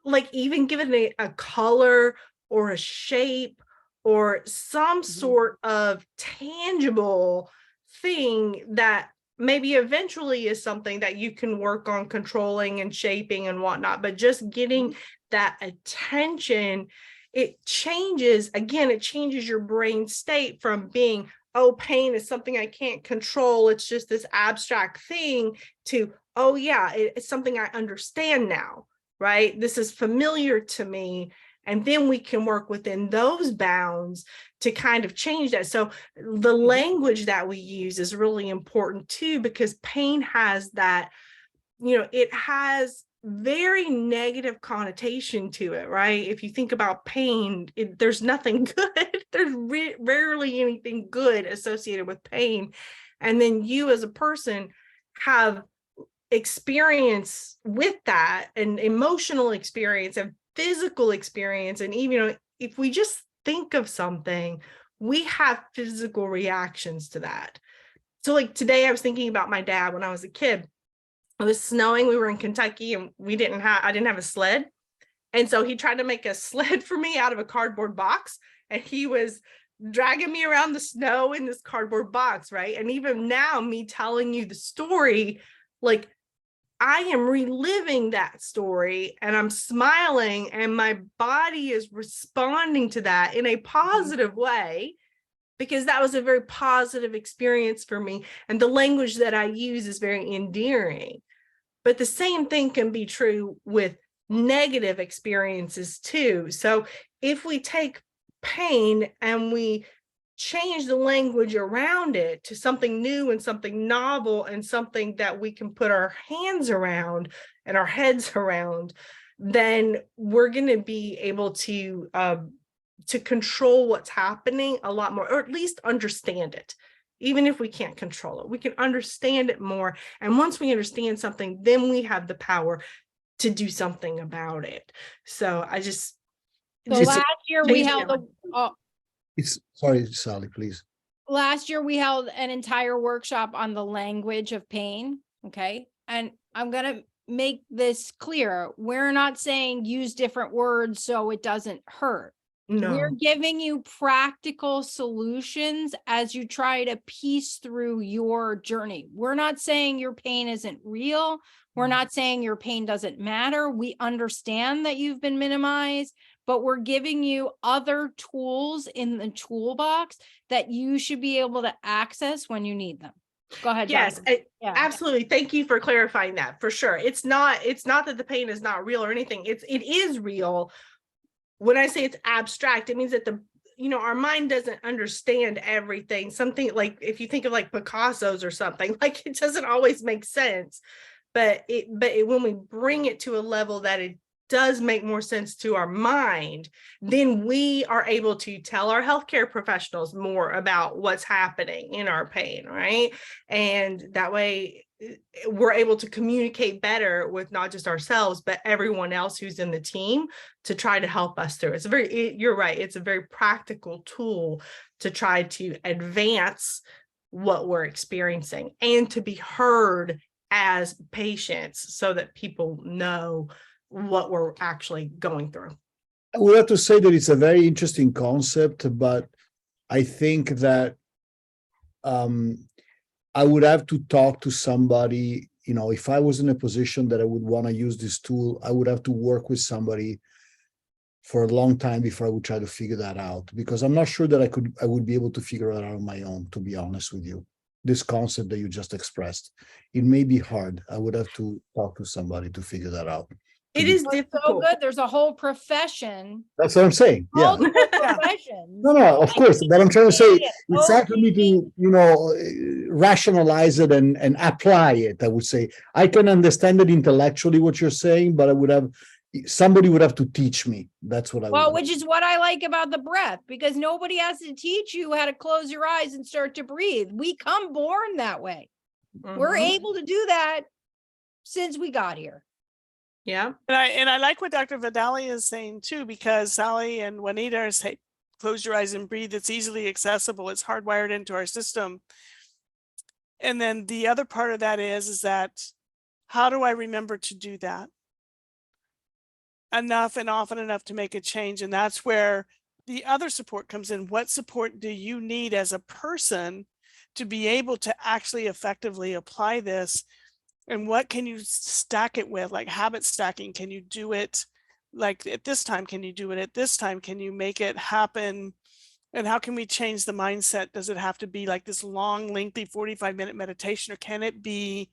Like even give it a color or a shape or some sort of tangible thing that maybe eventually is something that you can work on controlling and shaping and whatnot, but just getting that attention, it changes your brain state from being, oh, pain is something I can't control, it's just this abstract thing, to, oh yeah, it's something I understand now, right? This is familiar to me. And then we can work within those bounds to kind of change that. So the language that we use is really important too, because pain has that, it has very negative connotation to it, right? If you think about pain, there's nothing good. There's rarely anything good associated with pain. And then you as a person have experience with that, and emotional experience and physical experience. And even if we just think of something, we have physical reactions to that. So like today I was thinking about my dad. When I was a kid, it was snowing, we were in Kentucky, and I didn't have a sled. And so he tried to make a sled for me out of a cardboard box, and he was dragging me around the snow in this cardboard box, right? And even now, me telling you the story, like I am reliving that story and I'm smiling, and my body is responding to that in a positive way, because that was a very positive experience for me. And the language that I use is very endearing. But the same thing can be true with negative experiences too. So if we take pain and we change the language around it to something new and something novel and something that we can put our hands around and our heads around, then we're going to be able to control what's happening a lot more, or at least understand it. Even if we can't control it, we can understand it more. And once we understand something, then we have the power to do something about it. So I just last year we held Sorry, Sallie, please. Last year we held an entire workshop on the language of pain. Okay. And I'm going to make this clear. We're not saying use different words so it doesn't hurt. We're No. giving you practical solutions as you try to piece through your journey. We're not saying your pain isn't real. We're not saying your pain doesn't matter. We understand that you've been minimized, but we're giving you other tools in the toolbox that you should be able to access when you need them. Go ahead. Yes, Yeah. absolutely. Thank you for clarifying that, for sure. It's not that the pain is not real or anything. It is real. When I say it's abstract, it means that our mind doesn't understand everything. Something like, if you think of like Picasso's or something, like it doesn't always make sense, but when we bring it to a level that it does make more sense to our mind, then we are able to tell our healthcare professionals more about what's happening in our pain, right? And that way we're able to communicate better with not just ourselves, but everyone else who's in the team to try to help us through. You're right. It's a very practical tool to try to advance what we're experiencing and to be heard as patients so that people know what we're actually going through. I would have to say that it's a very interesting concept, but I think that I would have to talk to somebody. If I was in a position that I would want to use this tool, I would have to work with somebody for a long time before I would try to figure that out, because I'm not sure that I would be able to figure it out on my own, to be honest with you. This concept that you just expressed, it may be hard. I would have to talk to somebody to figure that out. It is So difficult. good. There's a whole profession. That's what I'm saying. Yeah. Multiple professions. No, of course. But I'm trying to say it's hard for me OT. to, rationalize it and apply it. I would say I can understand it intellectually what you're saying, but somebody would have to teach me. That's what I Well, would. which is what I like about the breath, because nobody has to teach you how to close your eyes and start to breathe. We come born that way. We're Mhm. able to do that since we got here. Yeah. And I like what Dr. Vidali is saying too, because Sallie and Juanita are saying, close your eyes and breathe. It's easily accessible. It's hardwired into our system. And then the other part of that is that how do I remember to do that enough and often enough to make a change? And that's where the other support comes in. What support do you need as a person to be able to actually effectively apply this? And what can you stack it with, like habit stacking? Can you do it like at this time? Can you do it at this time? Can you make it happen? And how can we change the mindset? Does it have to be like this long, lengthy 45-minute meditation, or can it be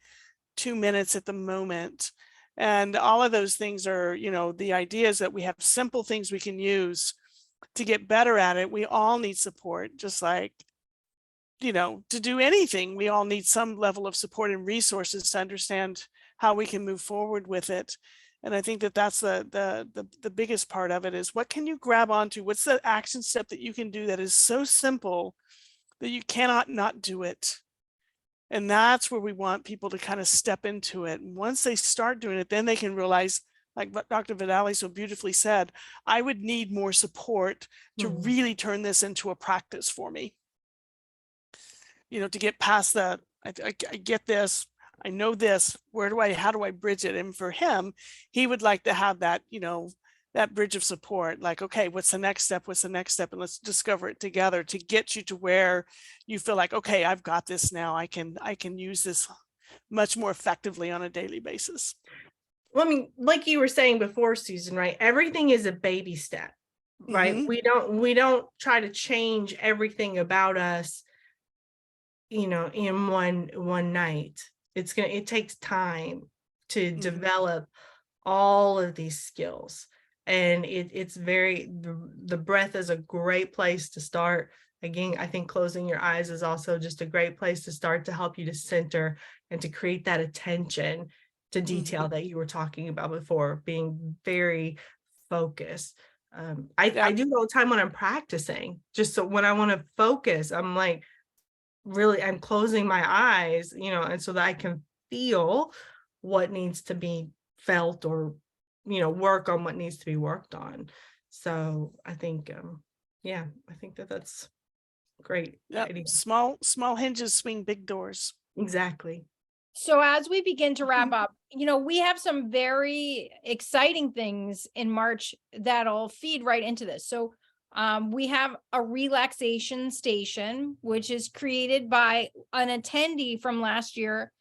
2 minutes at the moment? And all of those things are, the idea is that we have simple things we can use to get better at it. We all need support, just like, to do anything, we all need some level of support and resources to understand how we can move forward with it. And I think that that's the biggest part of it is, what can you grab onto? What's the action step that you can do that is so simple that you cannot not do it? And that's where we want people to kind of step into it. And once they start doing it, then they can realize, like what Dr. Vidali so beautifully said, I would need more support to really turn this into a practice for me. To get past that, I get this, I know this, how do I bridge it? And for him, he would like to have that, that bridge of support, like, okay, what's the next step? What's the next step? And let's discover it together to get you to where you feel like, okay, I've got this now. I can use this much more effectively on a daily basis. Well, I mean, like you were saying before, Susan, right? Everything is a baby step, right? Mm-hmm. We don't try to change everything about us, in one night. It takes time to develop all of these skills. And the breath is a great place to start. Again, I think closing your eyes is also just a great place to start to help you to center and to create that attention to detail that you were talking about before, being very focused. I do it all the time when I'm practicing, just so when I want to focus, I'm like, really, I'm closing my eyes, and so that I can feel what needs to be felt, or, work on what needs to be worked on. So I think, yeah, I think that that's great. Yep. idea. Small hinges swing big doors. Exactly. So as we begin to wrap up, we have some very exciting things in March that'll feed right into this. So we have a relaxation station, which is created by an attendee from last year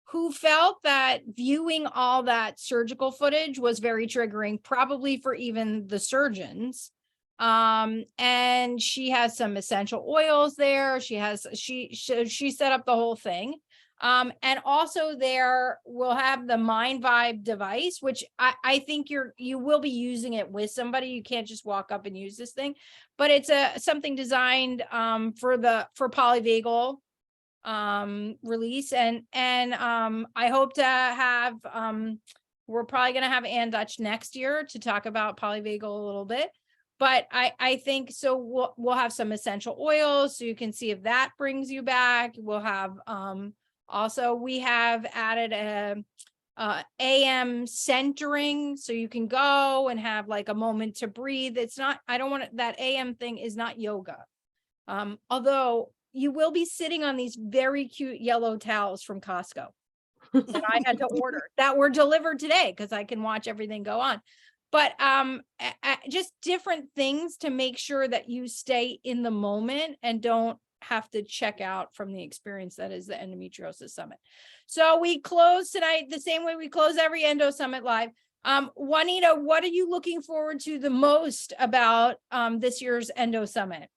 who felt that viewing all that surgical footage was very triggering, probably for even the surgeons. And she has some essential oils there. She set up the whole thing. And also there we'll have the Mind Vibe device, which I think you will be using it with somebody. You can't just walk up and use this thing, but it's something designed for polyvagal release. And I hope to have we're probably going to have Ann Dutch next year to talk about polyvagal a little bit. But I think so we'll have some essential oils so you can see if that brings you back. We'll have also, we have added a AM centering, so you can go and have like a moment to breathe. It's not, I don't want that AM thing is not yoga. Although you will be sitting on these very cute yellow towels from Costco that I had to order that were delivered today because I can watch everything go on. But just different things to make sure that you stay in the moment and don't have to check out from the experience that is the Endometriosis Summit. So we close tonight the same way we close every Endo Summit live. Juanita, what are you looking forward to the most about this year's Endo Summit?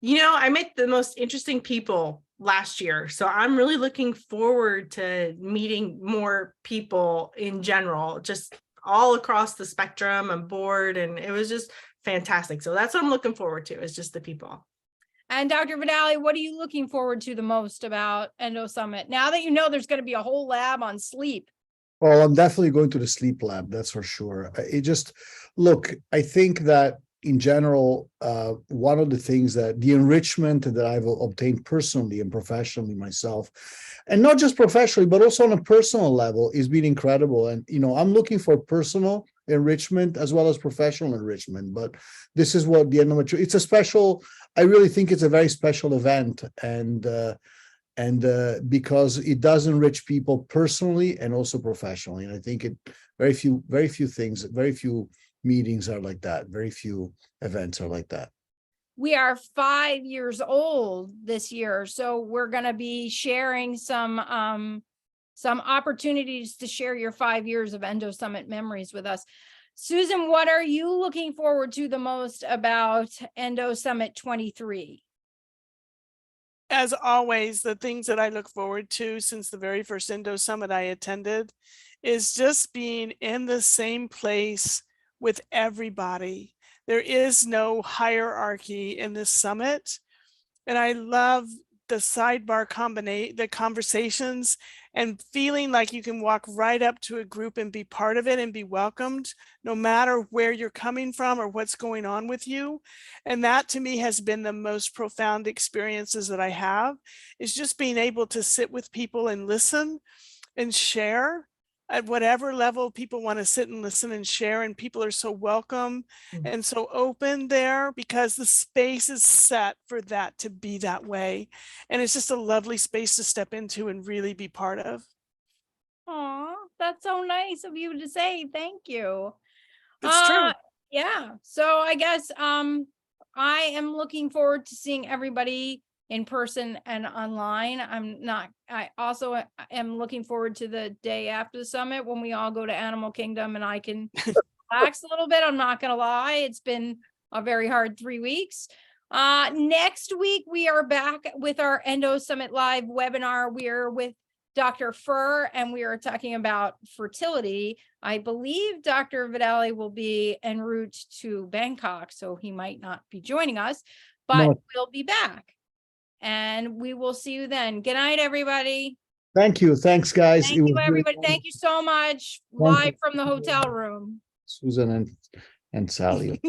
I met the most interesting people last year, so I'm really looking forward to meeting more people in general, just all across the spectrum. I'm bored, and it was just fantastic. So that's what I'm looking forward to, is just the people. And Dr. Vidali, what are you looking forward to the most about Endo Summit? Now that you know there's going to be a whole lab on sleep. Well, I'm definitely going to the sleep lab, that's for sure. Look, I think that in general, one of the things that the enrichment that I've obtained personally and professionally myself, and not just professionally, but also on a personal level, is been incredible. And, I'm looking for personal enrichment as well as professional enrichment. But this is what the Endometriosis, I really think it's a very special event. And because it does enrich people personally and also professionally. And I think very few meetings are like that. Very few events are like that. We are 5 years old this year, so we're going to be sharing some opportunities to share your 5 years of Endo Summit memories with us. Susan, what are you looking forward to the most about Endo Summit 23? As always, the things that I look forward to since the very first Endo Summit I attended is just being in the same place with everybody. There is no hierarchy in this summit. And I love the sidebar the conversations, and feeling like you can walk right up to a group and be part of it and be welcomed, no matter where you're coming from or what's going on with you. And that to me has been the most profound experiences that I have, is just being able to sit with people and listen and share at whatever level people want to sit and listen and share. And people are so welcome and so open there because the space is set for that to be that way. And it's just a lovely space to step into and really be part of. Aw, that's so nice of you to say. Thank you. It's true. Yeah. So I guess I am looking forward to seeing everybody in person and online. I also am looking forward to the day after the summit when we all go to Animal Kingdom and I can relax a little bit. I'm not going to lie. It's been a very hard 3 weeks. Next week, we are back with our Endo Summit Live webinar. We are with Dr. Fur, and we are talking about fertility. I believe Dr. Vidali will be en route to Bangkok, so he might not be joining us, but we'll be back. And we will see you then. Good night, everybody. Thank you. Thanks, guys. Thank you, everybody. Thank you so much. Live from the hotel room. Susan and Sallie.